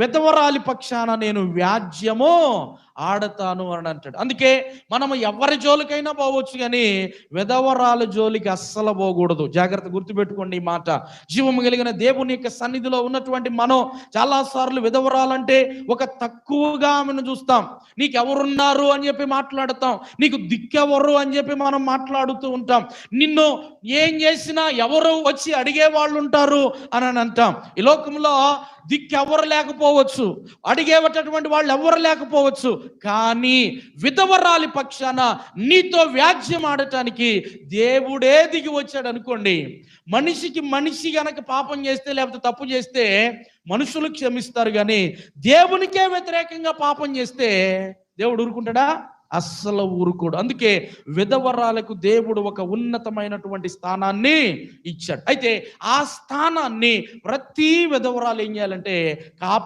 విధవరాలి పక్షాన నేను వ్యాజ్యము ఆడతాను అని అంటాడు. అందుకే మనము ఎవరి జోలికైనా పోవచ్చు, కానీ విధవరాల జోలికి అస్సలు పోకూడదు. జాగ్రత్త గుర్తుపెట్టుకోండి ఈ మాట. జీవము కలిగిన దేవుని యొక్క సన్నిధిలో ఉన్నటువంటి మనం చాలాసార్లు విధవరాలంటే ఒక తక్కువగా ఆమెను చూస్తాం. నీకెవరున్నారు అని చెప్పి మాట్లాడతాం, నీకు దిక్కెవరు అని చెప్పి మనం మాట్లాడుతూ ఉంటాం. నిన్ను ఏం చేసినా ఎవరు వచ్చి అడిగే వాళ్ళు ఉంటారు అని అంటాం. ఈ లోకంలో దిక్కెవరు లేకపోవచ్చు, అడిగేటటువంటి వాళ్ళు ఎవరు లేకపోవచ్చు, కానీ విధవరాలి పక్షాన నీతో వ్యాజ్యం ఆడటానికి దేవుడే దిగి వచ్చాడు అనుకోండి. మనిషికి మనిషి గనక పాపం చేస్తే లేకపోతే తప్పు చేస్తే మనుషులు క్షమిస్తారు, కానీ దేవునికే వ్యతిరేకంగా పాపం చేస్తే దేవుడు ఊరుకుంటాడా? అస్సలు ఊరుకోడు. అందుకే విధవరాలకు దేవుడు ఒక ఉన్నతమైనటువంటి స్థానాన్ని ఇచ్చాడు. అయితే ఆ స్థానాన్ని ప్రతి విధవరాలు ఏం చేయాలంటే